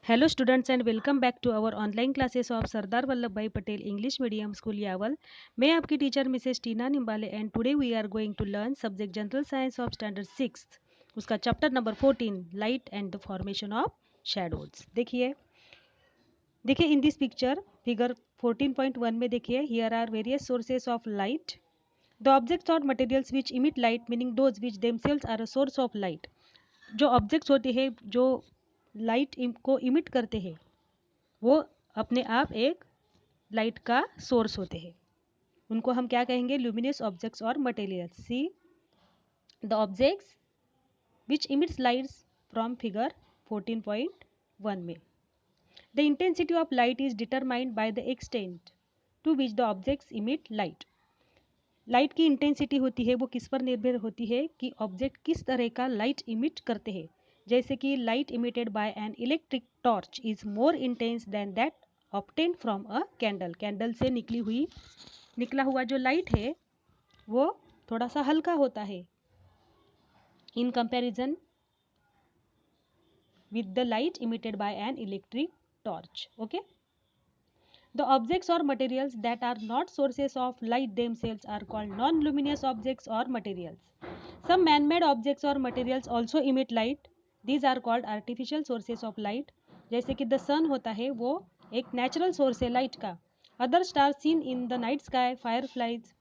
Hello students and welcome back to our online classes of Sardar Vallabhbhai Patel English Medium School Yaval. मैं आपकी teacher Mrs Tina Nimbale and today we are going to learn subject general science of standard 6 उसका chapter number 14 light and the formation of shadows. देखिए in this picture figure 14.1 में देखिए here are various sources of light. The objects और materials which emit light meaning those which themselves are a source of light. जो objects होते हैं जो light को emit करते हैं वो अपने आप एक लाइट का सोर्स होते हैं। उनको हम क्या कहेंगे? ल्यूमिनस ऑब्जेक्ट्स और materials. See the objects which emits lights from figure 14.1 में the intensity of light is determined by the extent to which the objects emit light. Light की इंटेंसिटी होती है वो किस पर निर्भर होती है कि ऑब्जेक्ट किस तरह का लाइट इमिट करते हैं। जैसे कि light emitted by an electric torch is more intense than that obtained from a candle. Candle से निकला हुआ जो लाइट है वो थोड़ा सा हल्का होता है in comparison with the light emitted by an electric torch. Okay, the objects or materials that are not sources of light themselves are called non-luminous objects or materials. Some man-made objects or materials also emit light. These are called artificial sources of light. जैसे कि the sun होता है वो एक natural source है light का. Other stars seen in the night sky, fireflies,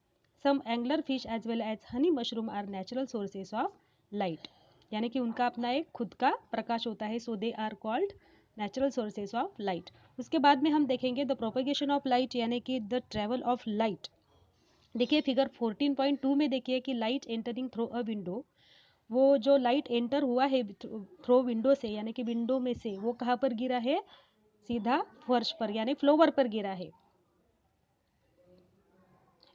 some anglerfish as well as honey mushroom are natural sources of light. यानी कि उनका अपना एक खुद का प्रकाश होता है, so they are called natural sources of light. उसके बाद में हम देखेंगे द प्रोपेगेशन ऑफ लाइट यानी कि द ट्रेवल ऑफ लाइट। देखिए फिगर 14.2 में देखिए कि light entering through a window, वो जो लाइट एंटर हुआ है थ्रू विंडो से यानी कि विंडो में से वो कहाँ पर गिरा है? सीधा फर्श पर यानी फ्लोवर पर गिरा है।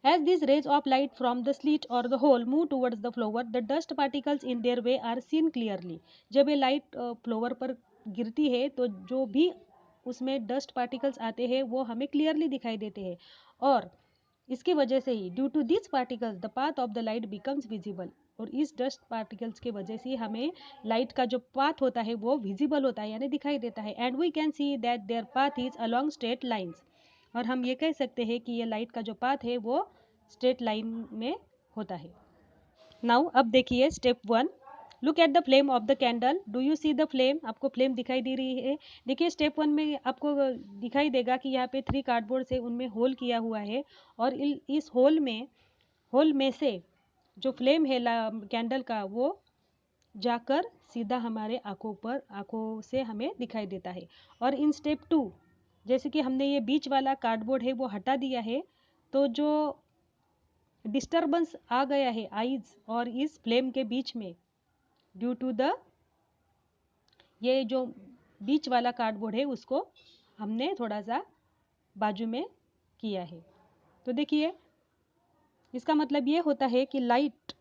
As these rays of light from the slit or the hole move towards the flower, the dust particles in their way are seen clearly. जब ये लाइट फ्लोवर पर गिरती है तो जो भी उसमें डस्ट पार्टिकल्स आते हैं वो हमें क्लियरली दिखाई देते हैं और इसकी वजह से ही due to this particles the path of the light becomes visible. और इस डस्ट पार्टिकल्स की वजह से हमें लाइट का जो पाथ होता है वो विजिबल होता है यानी दिखाई देता है। And we can see that their path is along straight lines. और हम ये कह सकते हैं कि ये लाइट का जो पाथ है वो स्ट्रेट लाइन में होता है। नाउ अब देखिए step 1, look at the flame of the candle. Do you see the flame? आपको फ्लेम दिखाई दे रही है। देखिए स्टेप 1 में आपको दिखाई देगा कि यहाँ पे 3 कार्डबोर्ड से उनमें होल किया हुआ है और इस होल में से जो फ्लेम है कैंडल का वो जाकर सीधा हमारे आंखों से हमें दिखाई देता है। और इन स्टेप 2 जैसे कि हमने ये बीच वाला कार्डबोर्ड है वो हटा दिया है तो जो डिस्टर्बेंस आ गया है आइज और इस फ्लेम के बीच में ड्यू टू द ये जो बीच वाला कार्डबोर्ड है उसको हमने थोड़ा सा बाजू में किया है। तो देखिए इसका मतलब ये होता है कि light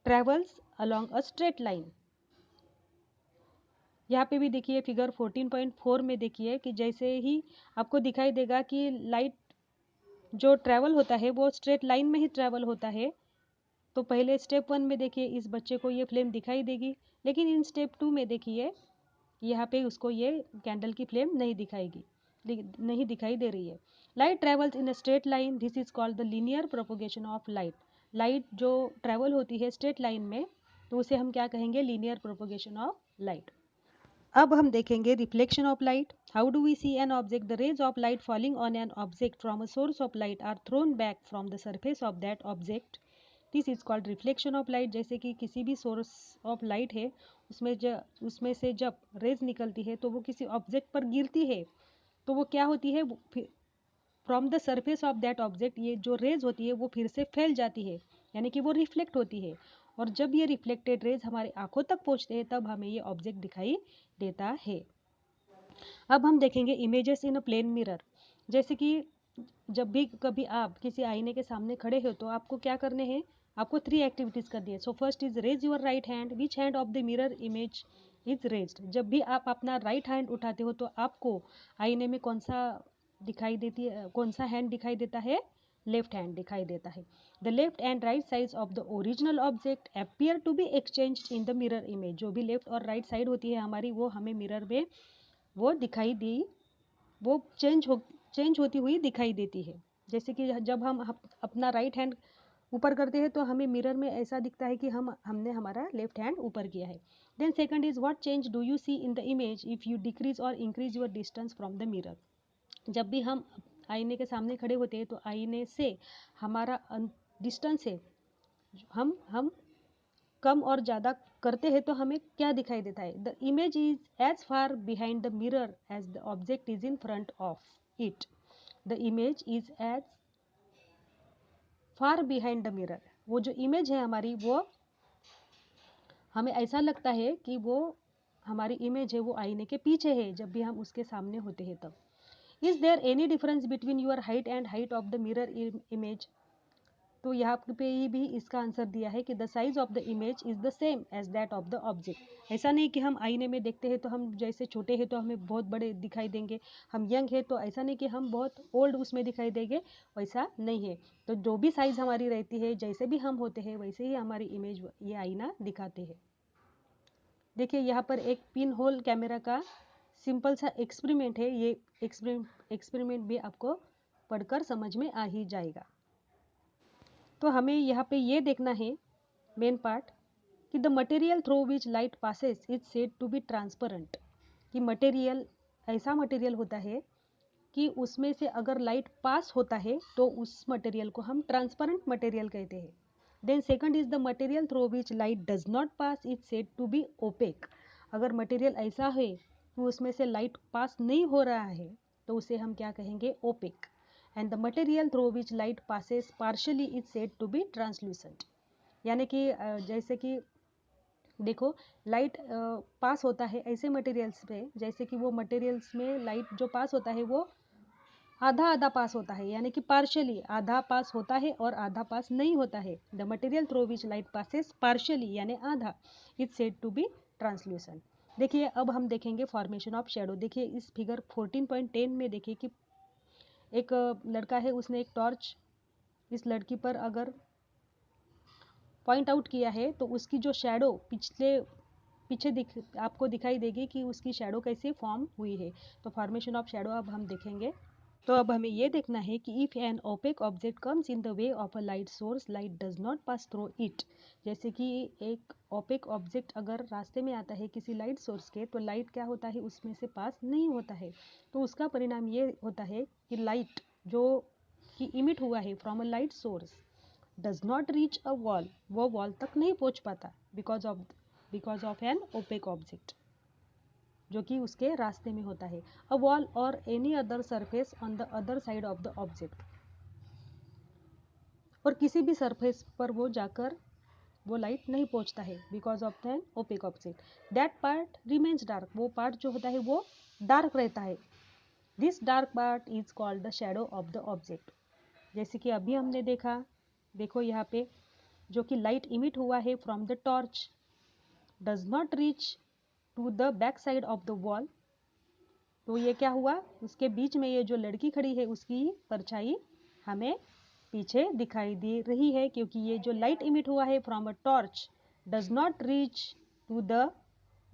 travels along a straight line. यहाँ पे भी देखिए फिगर 14.4 में देखिए कि जैसे ही आपको दिखाई देगा कि लाइट जो ट्रैवल होता है वो स्ट्रेट लाइन में ही ट्रैवल होता है। तो पहले स्टेप 1 में देखिए इस बच्चे को ये फ्लेम दिखाई देगी, लेकिन इन स्टेप 2 में देखिए यहाँ पे उसको ये कैंडल की फ्लेम नहीं दिखाई दे रही है। Light travels in a straight line, this is called the linear propagation of light. Light जो ट्रेवल होती है स्ट्रेट लाइन में तो उसे हम क्या कहेंगे? Linear propagation of light. अब हम देखेंगे reflection of light. How do we see an object? The rays of light falling on an object from a source of light are thrown back from the surface of that object, this is called reflection of light. जैसे कि किसी भी source of light है उसमें से जब raise निकलती है तो वो किसी ऑब्जेक्ट पर गिरती है तो वो क्या होती है? From the surface of that object ये जो रेज होती है वो फिर से फैल जाती है यानी कि वो रिफ्लेक्ट होती है। और जब ये रिफ्लेक्टेड रेज हमारे आंखों तक पहुंचते हैं तब हमें ये ऑब्जेक्ट दिखाई देता है। अब हम देखेंगे images in a plane mirror. जैसे कि जब भी कभी आप किसी आईने के सामने खड़े हो तो आपको क्या करने हैं? आपको 3 एक्टिविटीज करनी है। So first is raise your right hand, which hand of the mirror image is raised. जब भी आप अपना राइट हैंड उठाते हो तो आपको आईने में कौन सा हैंड दिखाई देता है? लेफ्ट हैंड दिखाई देता है। The left and right side of the original object appear to be exchanged in the mirror image. जो भी लेफ्ट और राइट साइड होती है हमारी वो हमें मिरर में वो दिखाई दी, वो चेंज होती हुई दिखाई देती है। जैसे कि जब हम अपना राइट हैंड ऊपर करते हैं तो हमें मिरर में ऐसा दिखता है कि हमने हमारा लेफ्ट हैंड ऊपर किया है। Then second is what change do you see in the image if you decrease or increase your distance from the mirror. जब भी हम आईने के सामने खड़े होते हैं तो आईने से हमारा डिस्टेंस है, हम कम और ज़्यादा करते हैं तो हमें क्या दिखाई देता है? The image is as far behind the mirror as the object is in front of it. The image is as far behind the mirror. वो जो इमेज है हमारी, वो हमें ऐसा लगता है कि वो हमारी इमेज है वो आईने के पीछे है जब भी हम उसके सामने होते हैं तब। Is there any difference between your height and height of the mirror image. तो यहाँ पे ही भी इसका आंसर दिया है कि the size of the image is the same as that of the object. ऐसा नहीं कि हम आईने में देखते हैं तो हम जैसे छोटे हैं तो हमें बहुत बड़े दिखाई देंगे, हम यंग है तो ऐसा नहीं कि हम बहुत ओल्ड उसमें दिखाई देंगे, वैसा नहीं है। तो जो भी साइज हमारी रहती है, जैसे भी हम होते हैं वैसे ही हमारी इमेज ये आईना दिखाते हैं। देखिए यहाँ पर एक पिन होल कैमरा का सिंपल सा एक्सपेरिमेंट है। ये एक्सपेरिमेंट भी आपको पढ़कर समझ में आ ही जाएगा। तो हमें यहाँ पे ये देखना है मेन पार्ट कि the material through which light passes is said to be transparent. कि मटेरियल ऐसा मटेरियल होता है कि उसमें से अगर लाइट पास होता है तो उस मटेरियल को हम ट्रांसपेरेंट मटेरियल कहते हैं। Then second is the material through which light does not pass is said to be opaque. अगर मटेरियल ऐसा है कि उसमें से लाइट पास नहीं हो रहा है तो उसे हम क्या कहेंगे? Opaque. And the material through which light passes partially is said to be translucent. यानी कि जैसे कि देखो लाइट पास होता है ऐसे मटेरियल्स पे, जैसे कि वो मटेरियल्स में लाइट जो पास होता है वो आधा आधा पास होता है, यानी कि पार्शियली आधा पास होता है और आधा पास नहीं होता है। The material through which light passes partially यानी आधा is said to be translucent. देखिए अब हम देखेंगे फॉर्मेशन ऑफ शेडो। देखिए इस फिगर 14.10 में देखिए कि एक लड़का है, उसने एक टॉर्च इस लड़की पर अगर पॉइंट आउट किया है तो उसकी जो शेडो पीछे आपको दिखाई देगी कि उसकी शेडो कैसे फॉर्म हुई है। तो फॉर्मेशन ऑफ शेडो अब हम देखेंगे। तो अब हमें ये देखना है कि if an opaque object comes in the way of a light source light does not pass through it. जैसे कि एक ओपेक ऑब्जेक्ट अगर रास्ते में आता है किसी लाइट सोर्स के तो लाइट क्या होता है? उसमें से पास नहीं होता है। तो उसका परिणाम ये होता है कि लाइट जो कि इमिट हुआ है from a light source does not reach a wall, वो वॉल तक नहीं पहुंच पाता because of an opaque object जो कि उसके रास्ते में होता है। A wall or any other surface on the other side of the object. और किसी भी सरफेस पर वो जाकर वो लाइट नहीं पहुंचता है because of an opaque object. That part remains dark, वो पार्ट जो होता है वो डार्क रहता है। This dark part is called the shadow of the object. जैसे कि अभी हमने देखा, देखो यहाँ पे जो कि लाइट इमिट हुआ है from the torch does not reach to the back side of the wall. तो ये क्या हुआ? उसके बीच में ये जो लड़की खड़ी है उसकी परछाई हमें पीछे दिखाई दे रही है, क्योंकि ये जो लाइट इमिट हुआ है from a torch does not reach to the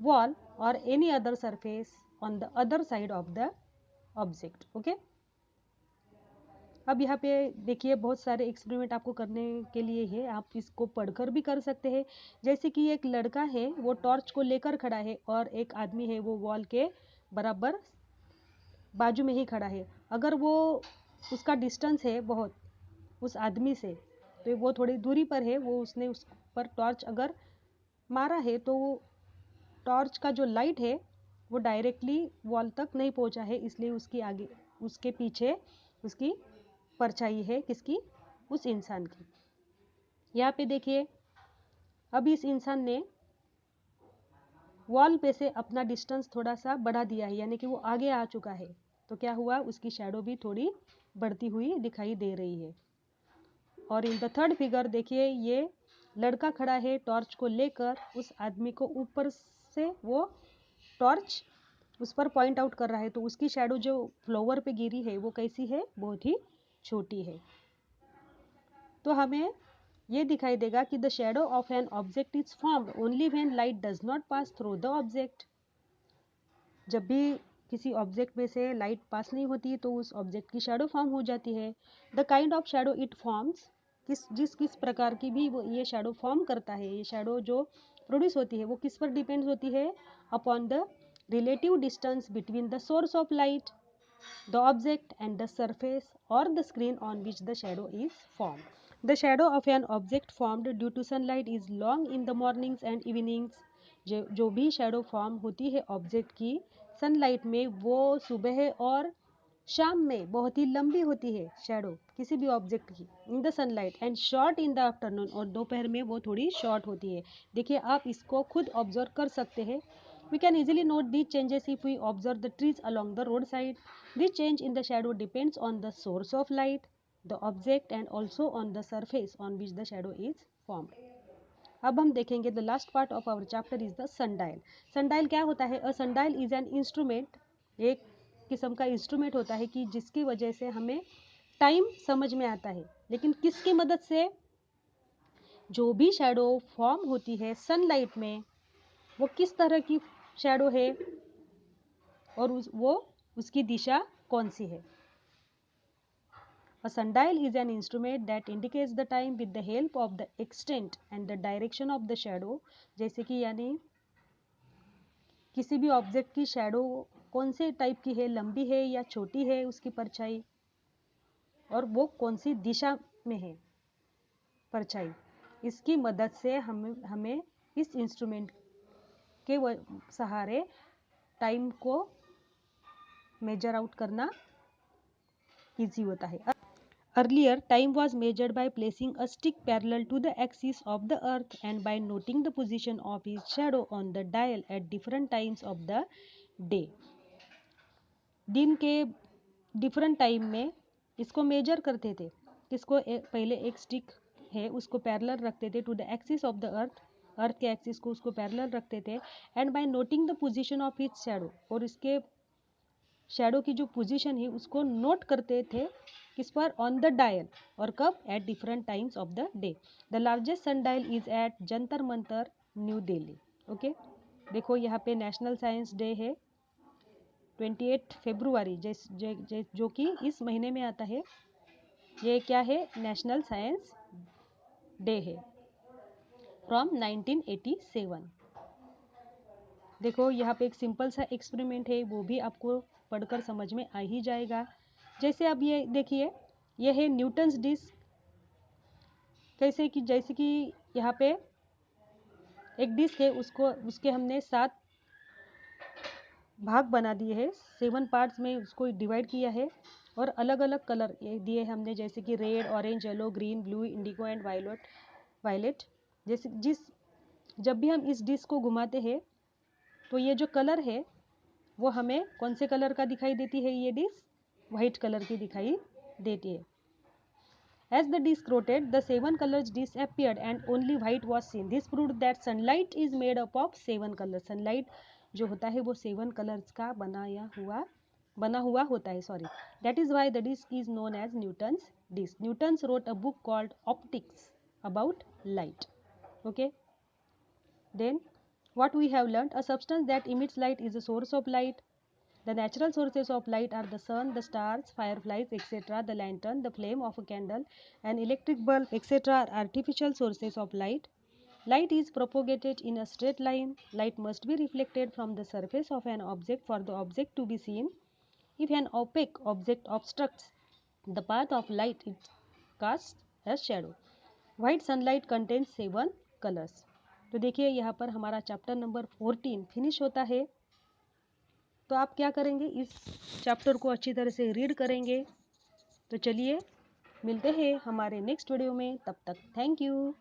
wall or any other surface on the other side of the object. Okay, अब यहाँ पे देखिए बहुत सारे एक्सपेरिमेंट आपको करने के लिए है, आप इसको पढ़कर भी कर सकते हैं। जैसे कि एक लड़का है वो टॉर्च को लेकर खड़ा है और एक आदमी है वो वॉल के बराबर बाजू में ही खड़ा है। अगर वो उसका डिस्टेंस है बहुत उस आदमी से, तो वो थोड़ी दूरी पर है, वो उसने उस पर टॉर्च अगर मारा है तो टॉर्च का जो लाइट है वो डायरेक्टली वॉल तक नहीं पहुंचा है, इसलिए उसकी आगे उसके पीछे उसकी परछाई है किसकी? उस इंसान की। यहाँ पे देखिए अब इस इंसान ने वॉल पे से अपना डिस्टेंस थोड़ा सा बढ़ा दिया है, यानी कि वो आगे आ चुका है। तो क्या हुआ? उसकी शैडो भी थोड़ी बढ़ती हुई दिखाई दे रही है। और इन द थर्ड फिगर देखिए ये लड़का खड़ा है टॉर्च को लेकर, उस आदमी को ऊपर से वो टॉर्च उस पर पॉइंट आउट कर रहा है, तो उसकी शैडो जो फ्लोवर पे गिरी है वो कैसी है? बहुत ही छोटी है। तो हमें ये दिखाई देगा कि the shadow of an object is formed only when light does not pass through the object. जब भी किसी ऑब्जेक्ट में से लाइट पास नहीं होती तो उस ऑब्जेक्ट की शैडो फॉर्म हो जाती है। The kind of shadow it forms, किस प्रकार की भी वो ये शैडो फॉर्म करता है, ये शैडो जो प्रोड्यूस होती है वो किस पर डिपेंड होती है, upon the relative distance between the source of light, the object and the surface or the screen on which the shadow is formed. The shadow of an object formed due to sunlight is long in the mornings and evenings. जो भी shadow form होती है object की sunlight में, वो सुबह और शाम में बहुत ही लंबी होती है शैडो किसी भी ऑब्जेक्ट की in the sunlight, and short in the afternoon, और दोपहर में वो थोड़ी शॉर्ट होती है। देखिए आप इसको खुद ऑब्जर्व कर सकते हैं। We can easily note these changes if we observe the trees along the roadside. This change in the shadow depends on the source of light, the object and also on the surface on which the shadow is formed. अब हम देखेंगे the last part of our chapter is the sundial. sundial क्या होता है? A sundial is an instrument, एक किस्म का instrument होता है कि जिसकी वजह से हमें टाइम समझ में आता है। लेकिन किसकी मदद से? जो भी शैडो फॉर्म होती है सनलाइट में, वो किस तरह की शैडो है और उसकी दिशा कौन सी है। A sundial is an instrument that indicates the time with the help of the extent and the direction of the shadow. जैसे कि यानी किसी भी ऑब्जेक्ट की शैडो कौन से टाइप की है, लंबी है या छोटी है उसकी परछाई, और वो कौन सी दिशा में है परछाई, इसकी मदद से हमें इस इंस्ट्रूमेंट के सहारे टाइम को मेजर आउट करना इजी होता है। Earlier, time was measured by placing a stick parallel to the axis of the earth and by noting the position of its shadow on the dial at different times of the day. दिन के different time में इसको major करते थे। किसको? पहले एक stick है उसको पैरेलल रखते थे to the axis of the earth के एक्सिस को उसको पैरेलल रखते थे, and by noting the position of its shadow, और इसके शैडो की जो पोजीशन है उसको नोट करते थे किस पर? ऑन द डायल, और कब? At different times of the day. The largest sun dial is at Jantar Mantar, New Delhi. Okay, देखो यहाँ पे नेशनल साइंस डे है 28 फरवरी, जो कि इस महीने में आता है। ये क्या है? नेशनल साइंस डे है फ्रॉम 1987। देखो यहाँ पे एक सिंपल सा एक्सपेरिमेंट है, वो भी आपको पढ़कर समझ में आ ही जाएगा। जैसे अब ये देखिए, ये है न्यूटन्स डिस्क। कैसे कि जैसे कि यहाँ पे एक डिस्क है, उसके हमने 7 भाग बना दिए हैं, 7 पार्ट्स में उसको डिवाइड किया है, और अलग अलग कलर दिए हमने, जैसे कि red, orange, yellow, green, blue, indigo and violet. जैसे जब भी हम इस डिस्क को घुमाते हैं तो ये जो कलर है वो हमें कौन से कलर का दिखाई देती है? ये डिस्क व्हाइट कलर की दिखाई देती है। As the disc rotated, the 7 colors disappeared and only white was seen. This proved that sunlight is made up of 7 colors. Sunlight जो होता है वो 7 colors का बना हुआ होता है, sorry. That is why the disc is known as Newton's disc. Newton wrote a book called Optics about light. Okay. Then what we have learned, a substance that emits light is a source of light. The natural sources of light are the sun, the stars, fireflies, etc. The lantern, the flame of a candle, an electric bulb, etc. are artificial sources of light. Light is propagated in a straight line. Light must be reflected from the surface of an object for the object to be seen. If an opaque object obstructs the path of light, it casts a shadow. White sunlight contains 7 colors. तो देखिए यहाँ पर हमारा chapter number 14 finish होता है। तो आप क्या करेंगे? इस चैप्टर को अच्छी तरह से रीड करेंगे। तो चलिए मिलते हैं हमारे नेक्स्ट वीडियो में, तब तक थैंक यू।